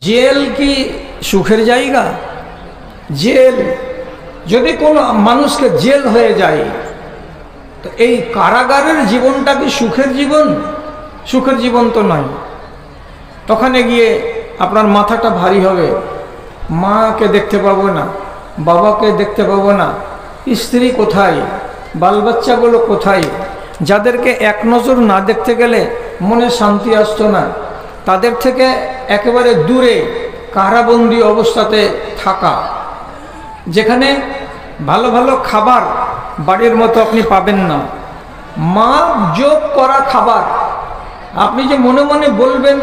Jail কি সুখের জায়গা? জেল যদি কোনো মানুষকে জেল হয়ে যায়, তো এই কারাগারের জীবনটা কি সুখের জীবন? সুখের জীবন তো নয়। তখনে গিয়ে আপনার মাথাটা ভারী হবে, মাকে দেখতে পাবো না, বাবাকে দেখতে পাবো না, স্ত্রী কোথায়, বাল বাচ্চাগুলো কোথায়, যাদেরকে এক নজর না দেখতে গেলে মনে শান্তি আসতো না, তাদের থেকে একেবারে দূরে কারাবন্দী অবস্থাতে থাকা, যেখানে ভালো ভালো খাবার বাড়ির মতো আপনি পাবেন না, মা যোগ করা খাবার। আপনি যে মনে মনে বলবেন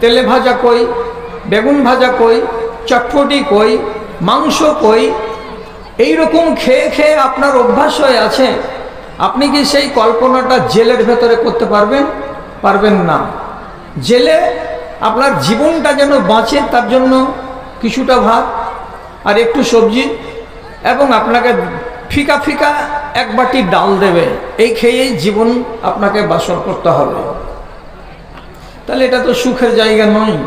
তেলে ভাজা কই, বেগুন ভাজা কই, চটপটি কই, মাংস কই, এইরকম খেয়ে খেয়ে আপনার অভ্যাস হয়ে আছে। আপনি কি সেই কল্পনাটা জেলের ভেতরে করতে পারবেন? পারবেন না। জেলে আপনার জীবনটা যেন বাঁচে, তার জন্য কিছুটা ভাত আর একটু সবজি এবং আপনাকে ফিকা ফিকা এক বাটি ডাল দেবে, এই খেয়েই জীবন আপনাকে বাসর করতে হবে। তাহলে এটা তো সুখের জায়গা নয়।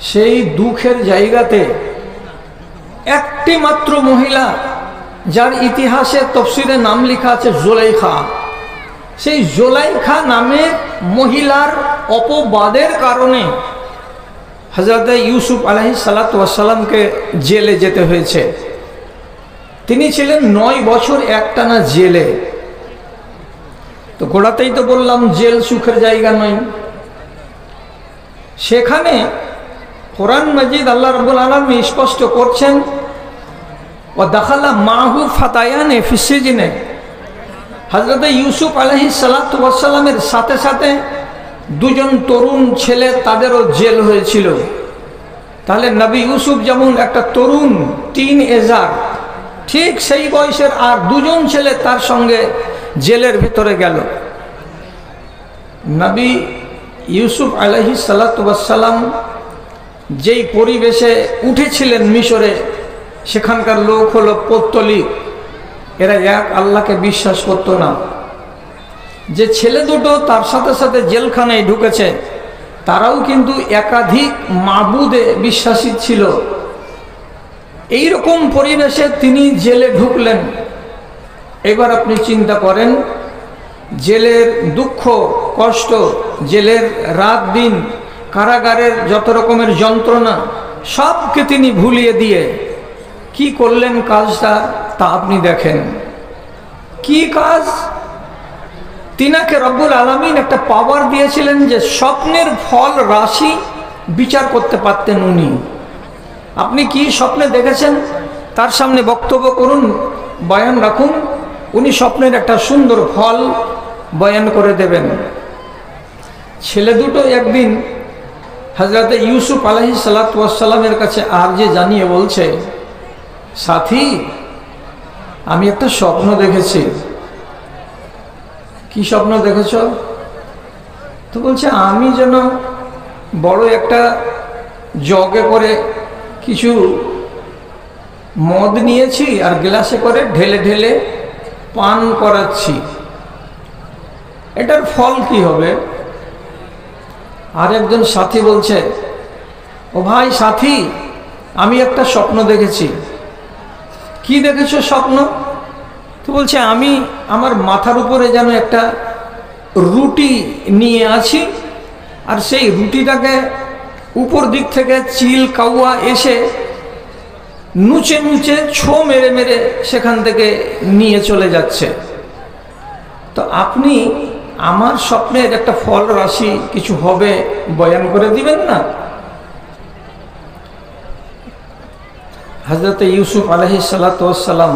সেই দুঃখের জায়গাতে একটি মাত্র মহিলা, যার ইতিহাসে তফসিরে নাম লেখা আছে জুলাইখা, সেই জুলাইখা নামে মহিলার অপবাদের কারণে হযরত ইউসুফ আলাইহিস সালাতু ওয়াস সালামকে জেলে যেতে হয়েছে। তিনি ছিলেন 9 বছর একটানা জেলে। তো গোড়াতেই তো বললাম জেল সুখের জায়গা নয়। সেখানে কোরআন মাজিদ আল্লাহ রাব্বুল আলামিন স্পষ্ট করছেন, ও দাখালা মাহু ফাতায়ানে ফিস সিজনে, হযরত ইউসুফ আলাইহিস সালাতু ওয়াস সালামের সাথে সাথে দুজন তরুণ ছেলে, তাদেরও জেল হয়েছিল। তাহলে নবী ইউসুফ যেমন একটা তরুণ টিন এজার, ঠিক সেই বয়সের আর দুজন ছেলে তার সঙ্গে জেলের ভিতরে গেল। নবী ইউসুফ আলাইহিস সালাতু ওয়াস সালাম যেই পরিবেশে উঠেছিলেন মিশরে, সেখানকার লোক হলো পৌত্তলিক, এরা এক আল্লাহকে বিশ্বাস করতো না। যে ছেলে দুটো তার সাথে সাথে জেলখানায় ঢুকেছে, তারাও কিন্তু একাধিক মাবুদে বিশ্বাসী ছিল। এই রকম পরিবেশে তিনি জেলে ঢুকলেন। এবার আপনি চিন্তা করেন, জেলের দুঃখ কষ্ট, জেলের রাত দিন, কারাগারের যত রকমের যন্ত্রণা, সবকে তিনি ভুলিয়ে দিয়ে কি করলেন কাজটা, তা আপনি দেখেন। কি কাজ? তিনাকে রব্বুল আলামিন একটা পাওয়ার দিয়েছিলেন যে স্বপ্নের ফল রাশি বিচার করতে পারতেন উনি। আপনি কি স্বপ্নে দেখেছেন তার সামনে বক্তব্য করুন, বয়ান রাখুন, উনি স্বপ্নের একটা সুন্দর ফল বয়ান করে দেবেন। ছেলে দুটো একদিন হযরত ইউসুফ আলাইহিস সালাতু ওয়াস সালামের কাছে আর যে জানিয়ে বলছে, সাথী আমি একটা স্বপ্ন দেখেছি। কি স্বপ্ন দেখেছ? তো বলছে, আমি যেন বড় একটা জগে করে কিছু মদ নিয়েছি আর গ্লাসে করে ঢেলে ঢেলে পান করাচ্ছি, এটার ফল কি হবে? আর একজন সাথী বলছে, ও ভাই সাথী, আমি একটা স্বপ্ন দেখেছি। কি দেখেছো স্বপ্ন? তো বলছে, আমি আমার মাথার উপরে যেন একটা রুটি নিয়ে আছি, আর সেই রুটিটাকে উপর দিক থেকে চিল কাউয়া এসে নুচে নুচে ছো মেরে মেরে সেখান থেকে নিয়ে চলে যাচ্ছে। তো আপনি আমার স্বপ্নের একটা ফল রাশি কিছু হবে বয়ান করে দিবেন না? হযরত ইউসুফ আলাইহিস সালাতু ওয়াস সালাম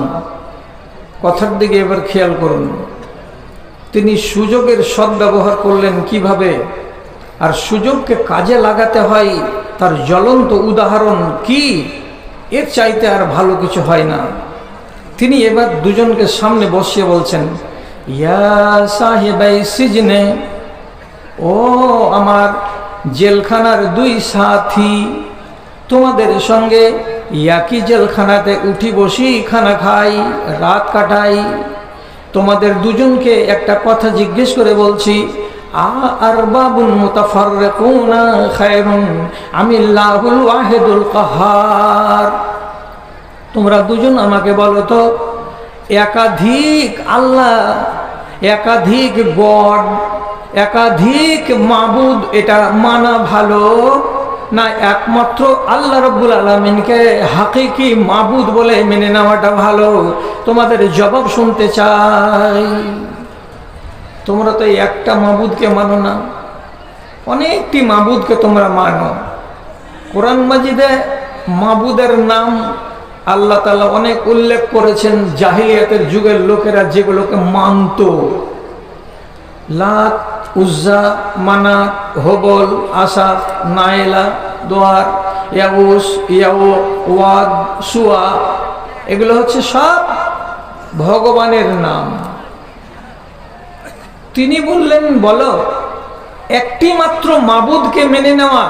কথার দিকে এবার খেয়াল করুন। তিনি সুযোগের সদ্ব্যবহার করলেন কিভাবে, আর সুযোগকে কাজে লাগাতে হয় তার জ্বলন্ত উদাহরণ কি, এর চাইতে আর ভালো কিছু হয় না। তিনি এবার দুজনকে সামনে বসিয়ে বলছেন, ইয়া সাহিবাই সিজনে, ও আমার জেলখানার দুই সাথী, তোমাদের সঙ্গে একই জেলখানাতে উঠি বসি খানা খাই, রাত কাটাই। তোমাদের দুজনকে একটা কথা জিজ্ঞেস করে বলছি, আরবাবুন মুতাফাররিকুনা খায়রুন আমিল্লাহুল ওয়াহিদুল কাহ্হার। তোমরা দুজন আমাকে বলো তো, একাধিক আল্লাহ, একাধিক গড, একাধিক মাবুদ এটা মানা ভালো না একমাত্র আল্লাহ রাব্বুল আলামিনকে হাকিকি মাবুদ বলে মেনে নেওয়াটা ভালো? তোমাদের জবাব শুনতে চাই। তোমরা তো একটা মাবুদকে মানো না, অনেকটি মাবুদকে তোমরা মানো। কোরআন মাজিদে মাবুদের নাম আল্লাহ তাআলা অনেক উল্লেখ করেছেন। জাহিলিয়াতের যুগের লোকেরা যেগুলোকে মানত, লাত, উজ্জা, মানাত, হবল, আসাফ, নাইলা, দোয়ার, ইয়াউস, ওয়াদ, সুয়া, এগুলো হচ্ছে সব ভগবানের নাম। তিনি বললেন, বলো একটি মাত্র মাবুদকে মেনে নেওয়া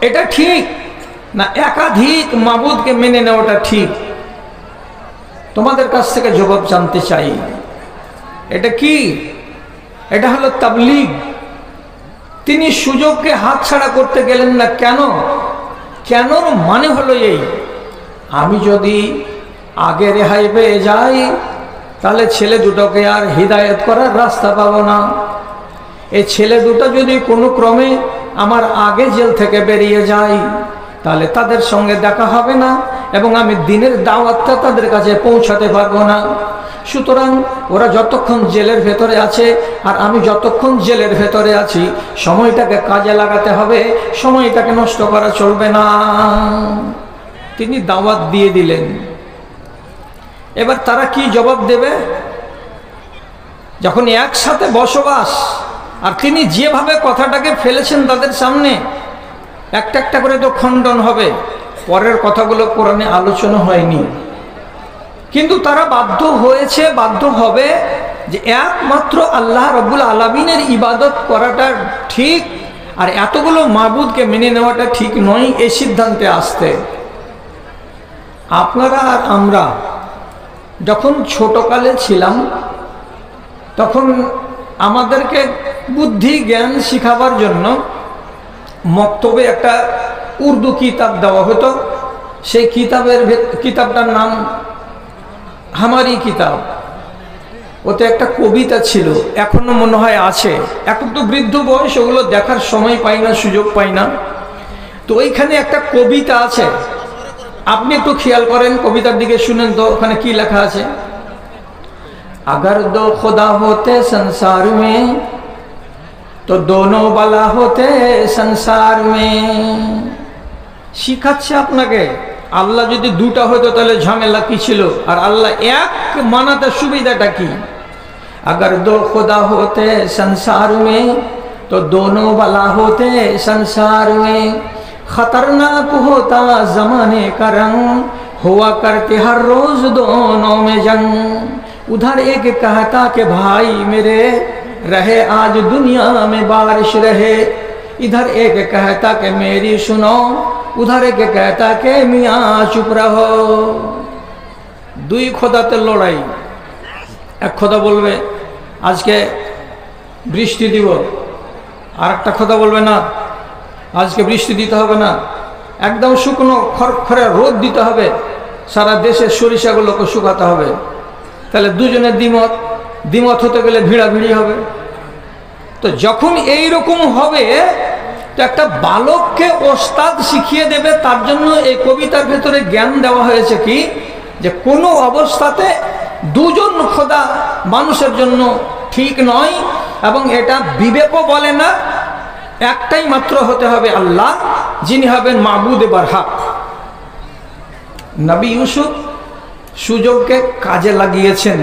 এটা ঠিক না একাধিক মাবুদকে মেনে নেওয়াটা ঠিক? তোমাদের কাছ থেকে জবাব জানতে চাই। এটা কি? এটা হলো তাবলীগ। তিনি সুযোগকে হাতছাড়া করতে গেলেন না। কেন? কেন মানে হলো এই, আমি যদি আগে রেহাই পেয়ে যাই তাহলে ছেলে দুটোকে আর হিদায়ত করার রাস্তা পাবো না। এই ছেলে দুটো যদি কোনো ক্রমে আমার আগে জেল থেকে বেরিয়ে যায় তাহলে তাদের সঙ্গে দেখা হবে না এবং আমি দিনের দাওয়াতটা তাদের কাছে পৌঁছাতে পারবো না। সুতরাং ওরা যতক্ষণ জেলের ভেতরে আছে আর আমি যতক্ষণ জেলের ভেতরে আছি, সময়টাকে কাজে লাগাতে হবে, সময়টাকে নষ্ট করা চলবে না। তিনি দাওয়াত দিয়ে দিলেন। এবার তারা কি জবাব দেবে? যখন একসাথে বসবাস আর তিনি যেভাবে কথাটাকে ফেলেছেন তাদের সামনে, একটা একটা করে তো খণ্ডন হবে। পরের কথাগুলো কোরআনে আলোচনা হয়নি, কিন্তু তারা বাধ্য হয়েছে, বাধ্য হবে যে একমাত্র আল্লাহ রাব্বুল আলামিনের ইবাদত করাটা ঠিক আর এতগুলো মাবুদকে মেনে নেওয়াটা ঠিক নয়, এই সিদ্ধান্তে আসতে। আপনারা আর আমরা যখন ছোটকালে ছিলাম তখন আমাদেরকে বুদ্ধি জ্ঞান শিখাবার জন্য মক্তবে একটা উর্দু কিতাব দেওয়া হতো। সেই কিতাবটার নাম হামারি কিতাব। ওতে একটা কবিতা ছিল, এখনো মনে হয় আছে। এখন তো বৃদ্ধ বয়স, ওগুলো দেখার সময় পাই না, সুযোগ পাই না। তো ওইখানে একটা কবিতা আছে, আপনি একটু খেয়াল করেন, কবিতার দিকে শুনেন তো ওখানে কি লেখা আছে। अगर दो खुदा होते संसार में तो दोनों बाला होते संसार में। শিখাচ্ছে আপনাকে, আল্লাহ যদি দুটা হতো তাহলে ঝামেলা কি ছিল, আর আল্লাহ এক মানাতে সুবিধাটা কি। अगर दो खुदा होते संसार में तो दोनों बाला होते संसार में। खतरनाक होता जमाने का रंग, हुआ करते हर रोज दोनों में जंग। उधर एक कहता कि भाई मेरे रहे आज दुनिया में बारिश रहे, इधर एक कहता कि मेरी सुनो, उधर एक कहता कि मियाँ चुप रहो। দুই খোদাতে লড়াই। এক খোদা বলবে আজকে বৃষ্টি দিব, আর একটা খোদা বলবে না আজকে বৃষ্টি দিতে হবে না, একদম শুকনো খরখরে রোদ দিতে হবে, সারা দেশের সরিষাগুলোকে শুকাতে হবে। তাহলে দুজনের দ্বিমত হতে গেলে ভিড়াভিড়ি হবে। তো যখন এই রকম হবে, তো একটা বালককে ওস্তাদ শিখিয়ে দেবে, তার জন্য এই কবিতার ভেতরে জ্ঞান দেওয়া হয়েছে কি, যে কোনো অবস্থাতে দুজন খোদা মানুষের জন্য ঠিক নয় এবং এটা বিবেকও বলে না। একটাই মাত্র হতে হবে আল্লাহ, যিনি হবেন মাবুদে বারহাক। নবী ইউসুফ সুযোগকে কাজে লাগিয়েছেন।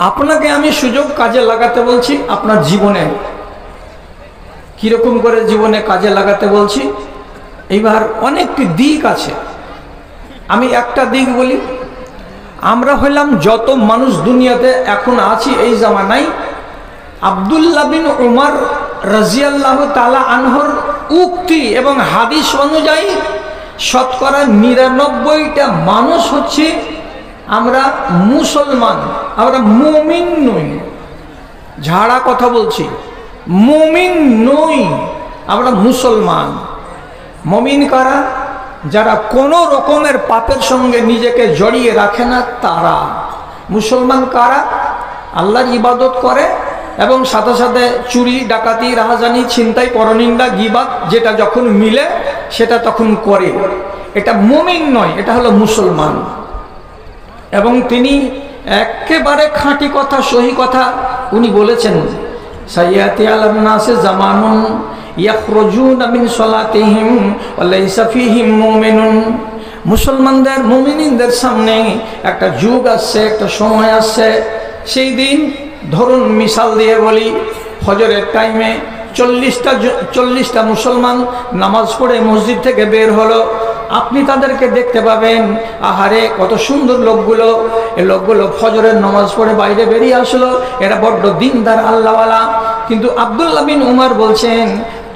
আপনাকে আমি সুযোগ কাজে লাগাতে বলছি আপনার জীবনে। কিরকম করে জীবনে কাজে লাগাতে বলছি, এইবার অনেকটি দিক আছে। আমি একটা দিক বলি। আমরা হইলাম যত মানুষ দুনিয়াতে এখন আছি এই জামানায়, আব্দুল্লাহ বিন উমর রাজিয়াল্লাহু তাআলা আনহুর উক্তি এবং হাদিস অনুযায়ী শতকরা ৯৯টা মানুষ হচ্ছে আমরা মুসলমান, আমরা মুমিন নই। ঝাড়া কথা বলছি, মুমিন নই, আমরা মুসলমান। মুমিন কারা? যারা কোনো রকমের পাপের সঙ্গে নিজেকে জড়িয়ে রাখে না তারা। মুসলমান কারা? আল্লাহর ইবাদত করে এবং সাথে সাথে চুরি, ডাকাতি, রাহাজানি, ছিনতাই, পরনিন্দা, গীবাত যেটা যখন মিলে সেটা তখন করে। এটা মুমিন নয়, এটা হলো মুসলমান। এবং তিনি একেবারে খাঁটি কথা, সহি কথা উনি বলেছেন, সাইয়াতি আলান নাসে জামানুন ইয়াখরুজুনা মিন সালাতিহিম ওয়া লাইসা ফীহিম মুমিনুন। মুসলমানদের, মুমিনদের সামনে একটা যুগ আসছে, একটা সময় আসছে। সেই দিন ধরুন মিসাল দিয়ে বলি, ফজরের টাইমে 40টা মুসলমান নামাজ পড়ে মসজিদ থেকে বের হলো। আপনি তাদেরকে দেখতে পাবেন, আহারে কত সুন্দর লোকগুলো, এই লোকগুলো ফজরের নামাজ পড়ে বাইরে বেরিয়ে আসলো, এরা বড্ড দিনদার, আল্লাহওয়ালা। কিন্তু আব্দুল্লাহ বিন উমর বলছেন,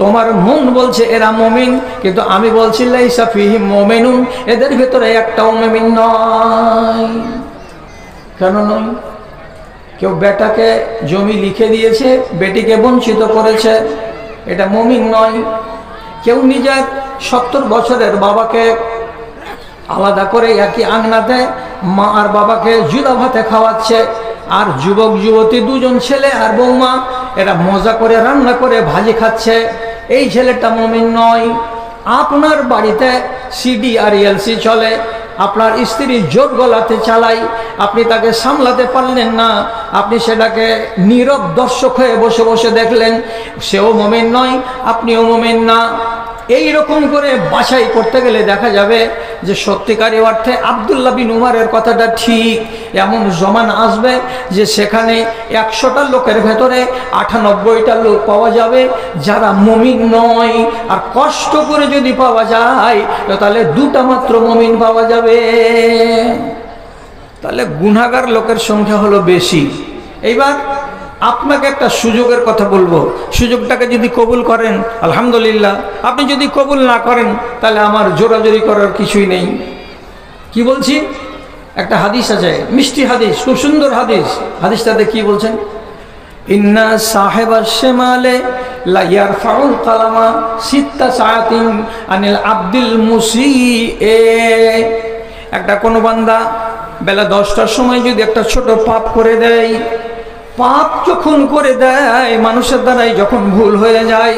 তোমার মন বলছে এরা মুমিন, কিন্তু আমি বলছি লাইসা ফীহিম মুমিনুন, এদের ভিতরে একটাও মুমিন নয়। কেন নয়? কেউ বেটাকে জমি লিখে দিয়েছে, বেটিকে বঞ্চিত করেছে, এটা মুমিন নয়। কেউ নিজের 70 বছরের বাবাকে আলাদা করে একই আংনাতে মা আর বাবাকে জুদা ভাতে খাওয়াচ্ছে, আর যুবক যুবতী দুজন ছেলে আর বৌমা এরা মজা করে রান্না করে ভাজি খাচ্ছে, এই ছেলেটা মুমিন নয়। আপনার বাড়িতে সিডি আর এলসি চলে, আপনার স্ত্রী জোর গলাতে চালাই, আপনি তাকে সামলাতে পারলেন না, আপনি সেটাকে নীরব দর্শক হয়ে বসে বসে দেখলেন, সেও মুমিন নয়, আপনিও মুমিন না। এই রকম করে বাছাই করতে গেলে দেখা যাবে যে সত্যিকারী অর্থে আব্দুল্লাহ বিন উমরের কথাটা ঠিক। এমন জমানা আসবে যে সেখানে 100টা লোকের ভেতরে 98টা লোক পাওয়া যাবে যারা মুমিন নয়। আর কষ্ট করে যদি পাওয়া যায় তাহলে 2টা মাত্র মুমিন পাওয়া যাবে। তাহলে গুনাহগার লোকের সংখ্যা হলো বেশি। এইবার আপনাকে একটা সুযোগের কথা বলবো, সুযোগটাকে যদি কবুল করেন আলহামদুলিল্লাহ, আপনি যদি কবুল না করেন তাহলে আমার জোরাজোরি করার কিছুই নেই। কি বলছি? একটা হাদিস আছে, মিষ্টি হাদিস, খুব সুন্দর হাদিস। হাদিসটাতে কি বলছেন? ইন্না সাহেবাস শিমালে লা ইয়ারফাউল কালামা সিত্তা সাআতিন আনিল আব্দুল মুসিই। একটা কোনো বান্দা বেলা 10টার সময় যদি একটা ছোট পাপ করে দেয়, পাপ যখন করে দেয় মানুষের দ্বারাই যখন ভুল হয়ে যায়,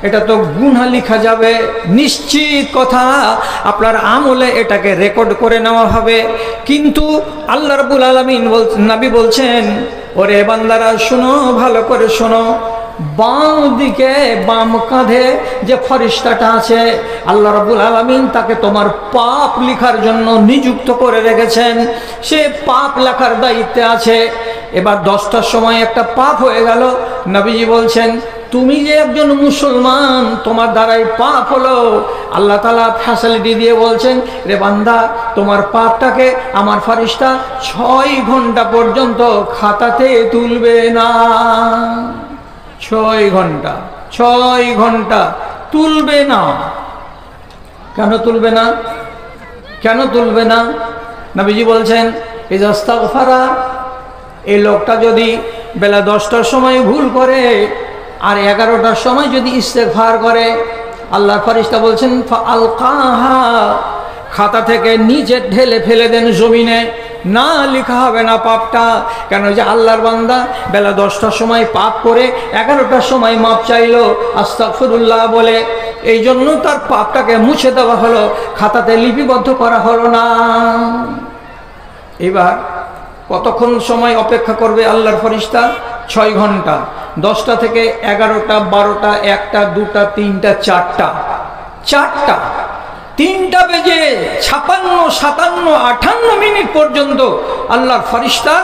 এটা তো গুনাহ লেখা যাবে নিশ্চিত কথা, আপনার আমলে এটাকে রেকর্ড করে নেওয়া হবে। কিন্তু আল্লাহ রাব্বুল আলামিন নবী বলছেন, ওরে বান্দারা শোনো, ভালো করে শোনো, বাম দিকে, বাম কাঁধে যে ফেরেশতাটা আছে আল্লাহ রাব্বুল আলামিন তাকে তোমার পাপ লেখার জন্য নিযুক্ত করে রেখেছেন, সে পাপ লেখার দায়িত্বে আছে। এবার 10টার সময় একটা পাপ হয়ে গেল, নবীজি বলছেন, তুমি যে একজন মুসলমান, তোমার দ্বারাই পাপ হলো, আল্লাহ তাআলা ফ্যাসিলিটি দিয়ে বলছেন, রে বান্দা তোমার পাপটাকে আমার ফেরেশতা 6 ঘন্টা পর্যন্ত খাতাতে তুলবে না। 6 ঘন্টা তুলবে না। কেন তুলবে না? কেন তুলবে না? নবীজি বলছেন, ইজা ইস্তাগফারা, এই লোকটা যদি বেলা 10টার সময় ভুল করে আর 11টার সময় যদি ইস্তেগফার করে, আল্লাহর ফেরেশতা বলছেন ফাআলকাহা, খাতা থেকে নিচে ঢেলে ফেলে দেন জমিনে, না লেখা হবে না পাপটা। কেন যে আল্লাহর বান্দা বেলা 10টার সময় পাপ করে 11টার সময় মাপ চাইলো আস্তাগফিরুল্লাহ বলে, এই জন্য তার পাপটাকে মুছে দেওয়া হলো, খাতাতে লিপিবদ্ধ করা হলো না। এবার কতক্ষণ সময় অপেক্ষা করবে আল্লাহর ফেরেশতা? 6 ঘন্টা। 10টা থেকে 11টা, 12টা, 1টা, 2টা, 3টা, 4টা 3টা বেজে 56, 57, 58 মিনিট পর্যন্ত আল্লাহর ফেরেশতা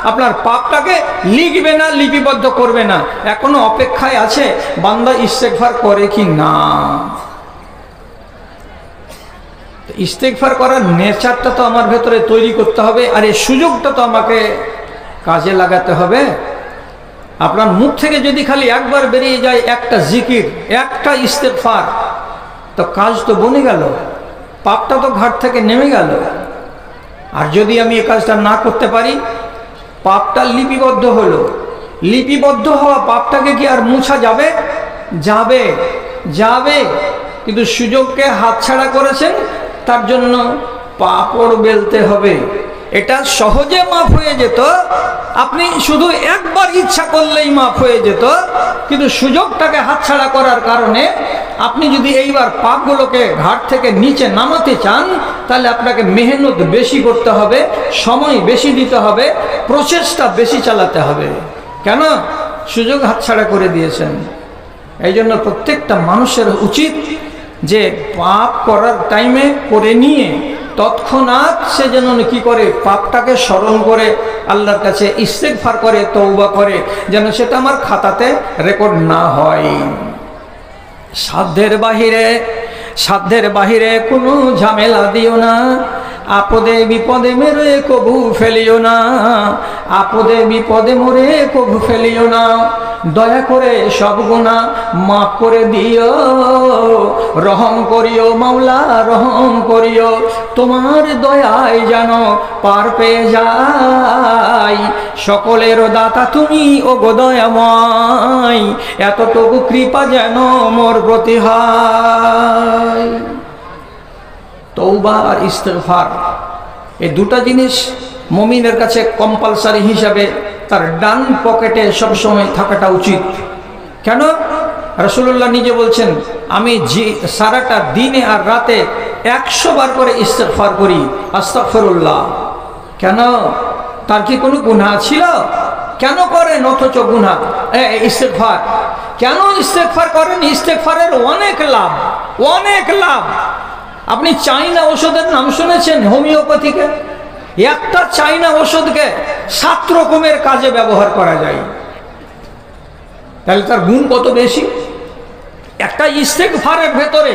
আপনার পাপটাকে লিখবে না, লিপিবদ্ধ করবে না। এখনো অপেক্ষায় আছে বান্দা ইস্তেগফার করে কি না। ইস্তেগফার করার নেচারটা তো আমার ভেতরে তৈরি করতে হবে, আর এই সুযোগটা তো আমাকে কাজে লাগাতে হবে। আপনার মুখ থেকে যদি খালি একবার বেরিয়ে যায় একটা জিকির, একটা ইস্তেগফার, তো কাজ তো বনে গেল, পাপটা তো ঘাট থেকে নেমে গেল। আর যদি আমি এই কাজটা না করতে পারি, পাপটা লিপিবদ্ধ হলো, লিপিবদ্ধ হওয়া পাপটাকে কি আর মুছা যাবে? যাবে, যাবে। কিন্তু সুযোগকে হাতছাড়া করেছেন, তার জন্য পাপড় বেলতে হবে। এটা সহজে মাফ হয়ে যেত, আপনি শুধু একবার ইচ্ছা করলেই মাফ হয়ে যেত। কিন্তু সুযোগটাকে হাতছাড়া করার কারণে আপনি যদি এইবার পাপগুলোকে ঘাট থেকে নিচে নামাতে চান, তাহলে আপনাকে মেহনত বেশি করতে হবে, সময় বেশি দিতে হবে, প্রচেষ্টা বেশি চালাতে হবে। কেন? সুযোগ হাতছাড়া করে দিয়েছেন। এই জন্য প্রত্যেকটা মানুষের উচিত যে পাপ করার টাইমে করে নিয়ে তৎক্ষণাৎ সে যেন কি করে, পাপটাকে স্মরণ করে আল্লাহর কাছে ইস্তেগফার করে, তওবা করে, যেন সেটা আমার খাতাতে রেকর্ড না হয়। সাধ্যের বাহিরে কোনো ঝামেলা দিও না, আপদে বিপদে মেরে কবু ফেলিও না, আপদে বিপদে মরে কবু ফেলিও না। দয়া করে সব গুনাহ মাফ করে দিও, রহম করিও মাওলা, রহম করিও। তোমার দয়ায় যেন পার পেয়ে যাই, সকলের দাতা তুমি ও গো দয়াময়, এতটুকু কৃপা যেন মোর প্রতি হয়। তওবা আর ইস্তেগফার, এই দুটা জিনিস মুমিনের কাছে কম্পালসারি হিসাবে তার ডান পকেটে সবসময় থাকাটা উচিত। কেন? রাসূলুল্লাহ নিজে বলছেন, আমি সারাটা দিনে আর রাতে 100 বার করে ইস্তেগফার করি, আস্তাগফিরুল্লাহ। কেন? তার কি কোনো গুনাহ ছিল? কেন করেন অথচ গুনাহ? ইস্তেগফার কেন ইস্তেগফার করেন? ইস্তেগফারের অনেক লাভ, অনেক লাভ। আপনি চাইনা ওষুধের নাম শুনেছেন? হোমিওপ্যাথিকে একটা চাইনা ওষুধকে 7 রকমের কাজে ব্যবহার করা যায়। তাহলে তার গুণ কত বেশি। একটা ইস্তেগফারের ভেতরে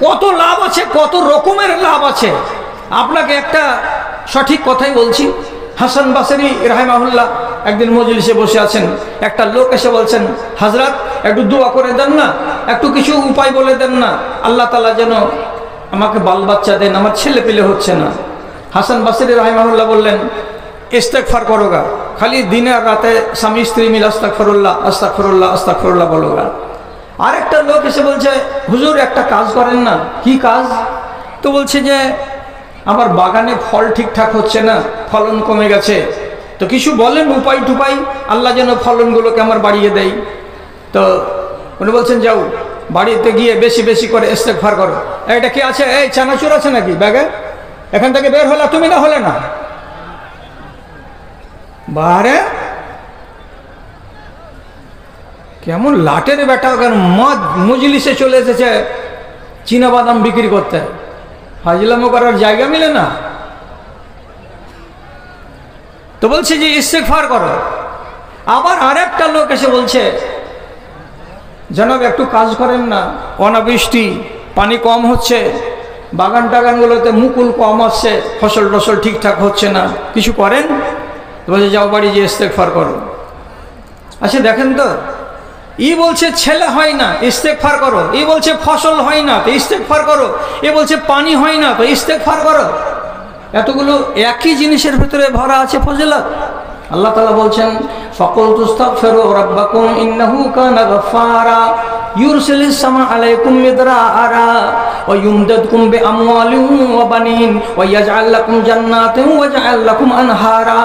কত লাভ আছে, কত রকমের লাভ আছে। আপনাকে একটা সঠিক কথাই বলছি। হাসান বাসরি রাহিমাহুল্লাহ একদিন মজলিসে বসে আছেন, একটা লোক এসে বলছেন, হযরত একটু দোয়া করে দেন না, একটু কিছু উপায় বলে দেন না, আল্লাহ তাআলা যেন আমাকে বাল বাচ্চা দেন, আমার ছেলে পেলে হচ্ছে না। হাসান বাসরি রাহিমাহুল্লাহ বললেন, ইস্তেগফার করোগা, খালি দিনে আর রাতে স্বামী স্ত্রী মিলে আস্তাগফিরুল্লাহ আস্তাগফিরুল্লাহ আস্তাগফিরুল্লাহ বলোগা। আরেকটা লোক এসে বলছে, হুজুর একটা কাজ করেন না। কি কাজ? তো বলছে যে আমার বাগানে ফল ঠিকঠাক হচ্ছে না, ফলন কমে গেছে, তো কিছু বলেন উপায় টুপাই, আল্লাহ যেন ফলনগুলোকে আমার বাড়িয়ে দেয়। তো উনি বলছেন, যাও বাড়িতে গিয়ে বেশি বেশি করে ইস্তেগফার করো। এটা কি আছে? এই চানাচুর আছে নাকি ব্যাগে? এখান থেকে বের হলে তুমি, না হলে না। বারে কেমন লাটের বেটা, কেন মদ মজলিসে চলে এসেছে চীনা বাদাম বিক্রি করতে, ফাজলামো করার জায়গা মিলে না। তো বলছে যে ইস্তেগফার করো। আবার আরেকটা লোক এসে বলছে, জনাব একটু কাজ করেন না, অনাবৃষ্টি, পানি কম হচ্ছে, বাগান টাগানগুলোতে মুকুল কম আসছে, ফসল টসল ঠিকঠাক হচ্ছে না, কিছু করেন। বলছে যাও বাড়ি যে ইস্তেগফার করো। আচ্ছা দেখেন তো, ই বলছে ছেলে হয় না, ইস্তেগফার করো। ই বলছে ফসল হয় না, তো ইস্তেগফার করো। এ বলছে পানি হয় না, তো ইস্তেগফার করো। এতগুলো একই জিনিসের ভিতরে ভরা আছে ফজিলত। আল্লাহ তাআলা বলছেন, ফাকুলতু আস্তাগফিরু রাব্বাকুম ইন্নাহু কানা গাফফারা ইউরসিলিস সামা আলাইকুম মিদরারা ওয়া ইউমদিদকুম বিআমওয়ালিন ওয়া বানিন ওয়া ইয়াজআল লাকুম জান্নাতিন ওয়া ইয়াজআল লাকুম আনহারা।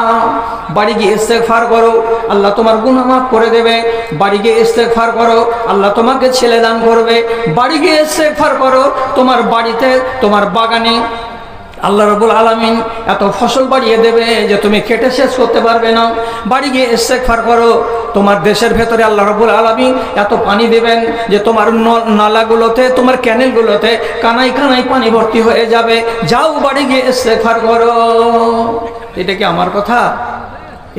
বাড়ি গিয়ে ইস্তেগফার করো, আল্লাহ তোমার গুনাহ মাফ করে দেবে। বাড়ি গিয়ে ইস্তেগফার করো, আল্লাহ তোমাকে ছেলে দান করবে। বাড়ি গিয়ে ইস্তেগফার করো, তোমার বাড়িতে, তোমার বাগানে আল্লাহ রাব্বুল আলামিন এত ফসল বাড়িয়ে দেবে যে তুমি কেটে শেষ করতে পারবে না। বাড়ি গিয়ে ইস্তেগফার করো, তোমার দেশের ভেতরে আল্লাহ রাব্বুল আলামিন এত পানি দেবেন যে তোমার নালাগুলোতে, তোমার ক্যানেলগুলোতে কানায় কানায় পানি ভর্তি হয়ে যাবে। যাও বাড়ি গিয়ে ইস্তেগফার করো। এটা কি আমার কথা?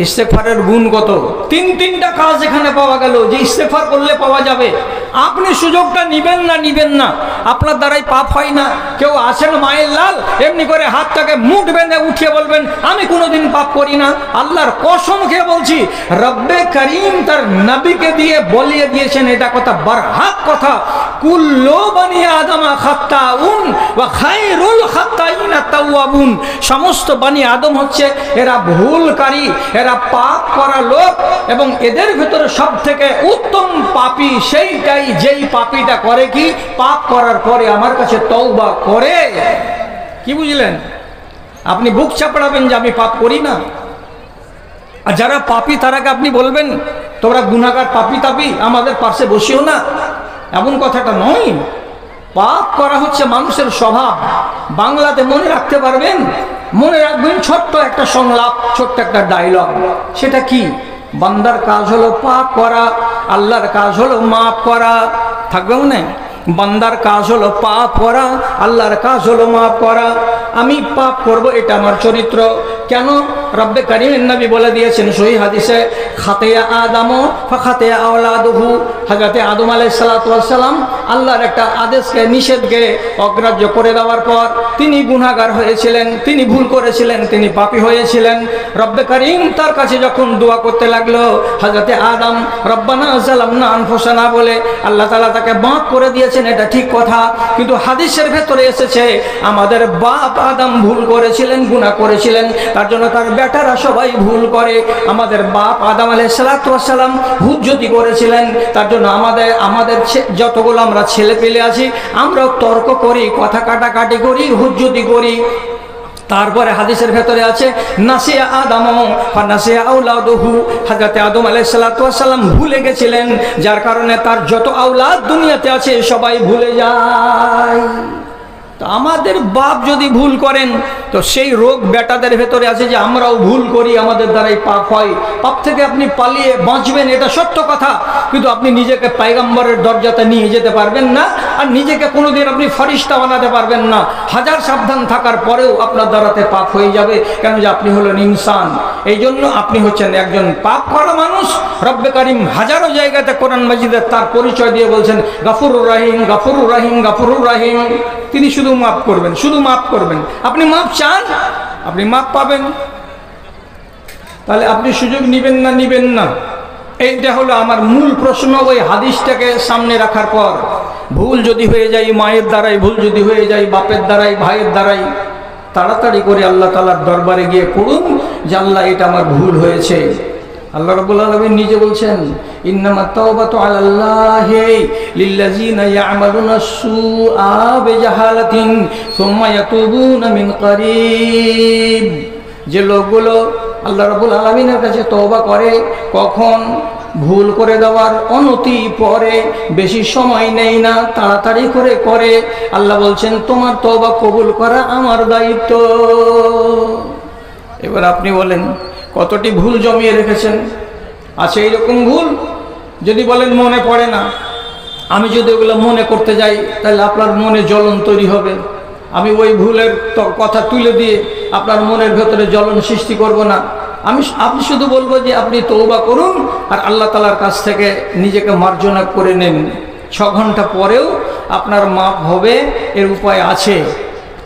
ইস্তেগফারের গুণ কত! তিনটা কাজ এখানে পাওয়া গেল যে ইস্তেগফার করলে পাওয়া যাবে। আপনি সুযোগটা নিবেন না, নিবেন না, আপনার দ্বারাই পাপ হয় না। কেউ আছেন মায়ের লাল, এমনি করে হাতটাকে মুঠ বেঁধে উঠিয়ে বলবেন আমি কোনোদিন পাপ করি না। আল্লাহর কসম খেয়ে বলছি, রব্বে করিম তার নবীকে দিয়ে বলিয়ে দিয়েছেন, এটা কথা বারহাক কথা, কুল্লু বনি আদমা খাত্তাউন ওয়া খায়রুল খাত্তাইনা তাওয়াবুন। সমস্ত বনি আদম হচ্ছে এরা ভুলকারী, এরা পাপ করা লোক, এবং এদের ভেতরে সব থেকে উত্তম পাপী সেইটাই যেই পাপীটা করে কি, পাপ করার পরে আমার কাছে তওবা করে। কি বুঝলেন? আপনি বুক চাপড়াবেন যে আমি পাপ করি না, আর যারা পাপী তারাকে আপনি বলবেন তোমরা গুনাহগার পাপী তাপী, আমাদের পাশে বসিও না, এমন কথাটা নয়। পাপ করা হচ্ছে মানুষের স্বভাব। বাংলাতে মনে রাখতে পারবেন, মনে রাখবেন ছোট্ট একটা সংলাপ, ছোট্ট একটা ডায়লগ। সেটা কি? বান্দার কাজ হলো পাপ করা, আল্লাহর কাজ হলো মাফ করা। থাকবে মনে? বান্দার কাজ হলো পাপ করা, আল্লাহর কাজ হলো মাফ করা। আমি পাপ করব, এটা আমার চরিত্র। কেন? রব্বে কারীমের নবী বলে দিয়েছেন সহিহ হাদিসে, খাতিয়া আদামু ফাখাতিয়া আওলাদুহু। হযরতে আদম আলাইহিস সালাতু ওয়াস সালাম আল্লাহর একটা আদেশকে, নিষেধকে অগ্রাহ্য করে দেওয়ার পর তিনি গুনাহগার হয়েছিলেন, তিনি ভুল করেছিলেন, তিনি পাপী হয়েছিলেন। রব্বে কারীম তার কাছে যখন দোয়া করতে লাগলো, হযরতে আদম রব্বানা যালামনা আনফুসানা বলে আল্লাহ তাআলা তাকে মাফ করে দিয়েছেন, এটা ঠিক কথা। কিন্তু হাদিসের ভেতরে এসেছে আমাদের বাপ আদম ভুল করেছিলেন, গুনাহ করেছিলেন, তার জন্য তার বেটারা সবাই ভুল করে। আমাদের বাপ আদম আলাইহিস সালাতু ওয়াস সালাম হুজ্জতি করেছিলেন, তার জন্য আমাদের যতগুলো আমরা ছেলে পেলে আছি আমরাও তর্ক করি, কথা কাটাকাটি করি, হুজ্জতি করি। তারপরে হাদিসের ভেতরে আছে নাসিয়া আদম ফানাসিয়া আওলাদুহু। হযরত আদম আলাইহিস সালাতু ওয়াস সালাম ভুলে গেছিলেন, যার কারণে তার যত আওলাদ দুনিয়াতে আছে সবাই ভুলে যায়। তো আমাদের বাপ যদি ভুল করেন তো সেই রোগ বেটাদের ভেতরে আছে যে আমরাও ভুল করি, আমাদের দ্বারাই পাপ হয়। পাপ থেকে আপনি পালিয়ে বাঁচবেন, এটা সত্য কথা, কিন্তু আপনি নিজেকে পয়গম্বরের দরজাতে নিয়ে যেতে পারবেন না, আর নিজেকে কোনোদিন আপনি ফেরেশতা বানাতে পারবেন না। হাজার সাবধান থাকার পরেও আপনার দ্বারাতে পাপ হয়ে যাবে, কেন যে আপনি হলেন ইনসান। এই জন্য আপনি হচ্ছেন একজন পাপ করা মানুষ। রব্বে কারীম হাজারো জায়গাতে কোরআন মাজিদে তার পরিচয় দিয়ে বলছেন গফুরুর রহিম, গফুরুর রহিম, গফুরুর রহিম। তিনি শুধু মাফ করবেন, শুধু মাফ করবেন। আপনি মাফ চান, আপনি মাফ পাবেন। তাহলে আপনি সুযোগ নিবেন না, নিবেন না? এইটা হলো আমার মূল প্রশ্ন। ওই হাদিসটাকে সামনে রাখার পর ভুল যদি হয়ে যায় মায়ের দ্বারাই, ভুল যদি হয়ে যায় বাপের দ্বারাই, ভাইয়ের দ্বারাই, তাড়াতাড়ি করে আল্লাহ তাআলার দরবারে গিয়ে পড়ুন যে আল্লাহ এটা আমার ভুল হয়েছে। আল্লাহ রাব্বুল আলামিন নিজে বলছেন ইন্নামাত তাওবাতু আলাল্লাহি লিল্লাযিনা ইয়ামালুনা সুআ বিজাহালাতিন সুম্মা ইয়াতুবুনা মিন কারীব। যে লোকগুলো আল্লাহ রাব্বুল আলামিনের কাছে তওবা করে, কখন? ভুল করে দেওয়ার অনতি পরে, বেশি সময় নেই না, তাড়াতাড়ি করে করে। আল্লাহ বলছেন তোমার তওবা কবুল করা আমার দায়িত্ব। এবার আপনি বলেন কতটি ভুল জমিয়ে রেখেছেন? আছে এইরকম ভুল? যদি বলেন মনে পড়ে না, আমি যদি ওগুলো মনে করতে যাই তাহলে আপনার মনে জ্বলন তৈরি হবে। আমি ওই ভুলের কথা তুলে দিয়ে আপনার মনের ভেতরে জ্বলন সৃষ্টি করব না। আপনি শুধু বলবো যে আপনি তওবা করুন আর আল্লাহ তাআলার কাছ থেকে নিজেকে মার্জনা করে নেন। 6 ঘন্টা পরেও আপনার মাপ হবে, এর উপায় আছে।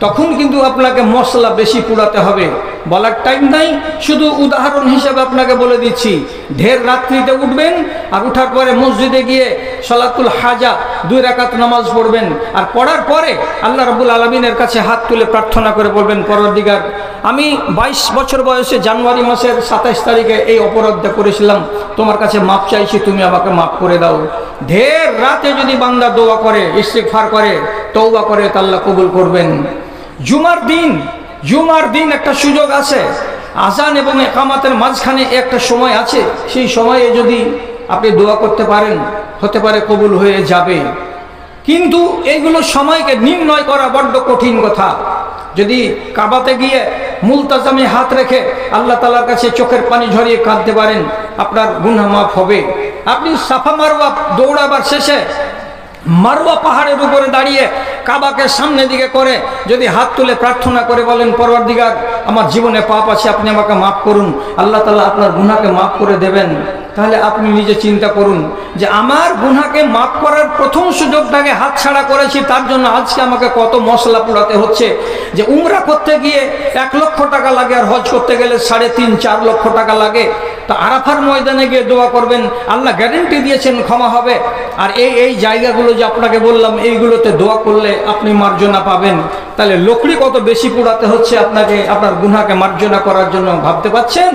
তখন কিন্তু আপনাকে মশলা বেশি পুড়াতে হবে, বলার টাইম নাই। শুধু উদাহরণ হিসেবে আপনাকে বলে দিচ্ছি, ঢের রাত্রিতে উঠবেন আর উঠার পরে মসজিদে গিয়ে সালাতুল হাজা 2 রাকাত নামাজ পড়বেন, আর পড়ার পরে আল্লাহ রাব্বুল আলামিনের কাছে হাত তুলে প্রার্থনা করে বলবেন পরওয়ারদিগার, আমি 22 বছর বয়সে জানুয়ারি মাসের 27 তারিখে এই অপরাধটা করেছিলাম, তোমার কাছে মাপ চাইছি, তুমি আমাকে মাফ করে দাও। ঢের রাতে যদি বান্দা দোয়া করে, ইস্তিগফার করে, তওবা করে, তা আল্লাহ কবুল করবেন। জুমার দিন একটা সুযোগ আছে, আযান এবং ইকামাতের মাঝখানে একটা সময় আছে, সেই সময়ে যদি আপনি দোয়া করতে পারেন হতে পারে কবুল হয়ে যাবে। কিন্তু এইগুলো সময়কে নির্ণয় করা বড্ড কঠিন কথা। যদি কাবাতে গিয়ে মুলতাজামে হাত রেখে আল্লাহ তাআলার কাছে চোখের পানি ঝরিয়ে কাঁদতে পারেন, আপনার গুনাহ মাফ হবে। আপনি সাফা মারওয়া দৌড়াবার শেষে মারওয়া পাহাড়ের উপরে দাঁড়িয়ে কাবাকে সামনে দিকে করে যদি হাত তুলে প্রার্থনা করে বলেন পরওয়ারদিগার, আমার জীবনে পাপ আছে, আপনি আমাকে মাফ করুন, আল্লাহ তাআলা আপনার গুনাহকে মাফ করে দেবেন। তাহলে আপনি নিজে চিন্তা করুন যে আমার গুনাহকে মাফ করার প্রথম সুযোগটাকে হাতছাড়া করেছি, তার জন্য আজকে আমাকে কত মশলা পোড়াতে হচ্ছে। যে উমরা করতে গিয়ে 1 লক্ষ টাকা লাগে, আর হজ করতে গেলে 3.5-4 লক্ষ টাকা লাগে। তা আরাফার ময়দানে গিয়ে দোয়া করবেন, আল্লাহ গ্যারেন্টি দিয়েছেন ক্ষমা হবে। আর এই জায়গাগুলো যে আপনাকে বললাম, এইগুলোতে দোয়া করলে আপনি মার্জনা পাবেন। তাহলে লকড়ি কত বেশি পোড়াতে হচ্ছে আপনাকে আপনার গুনাহকে মার্জনা করার জন্য, ভাবতে পাচ্ছেন?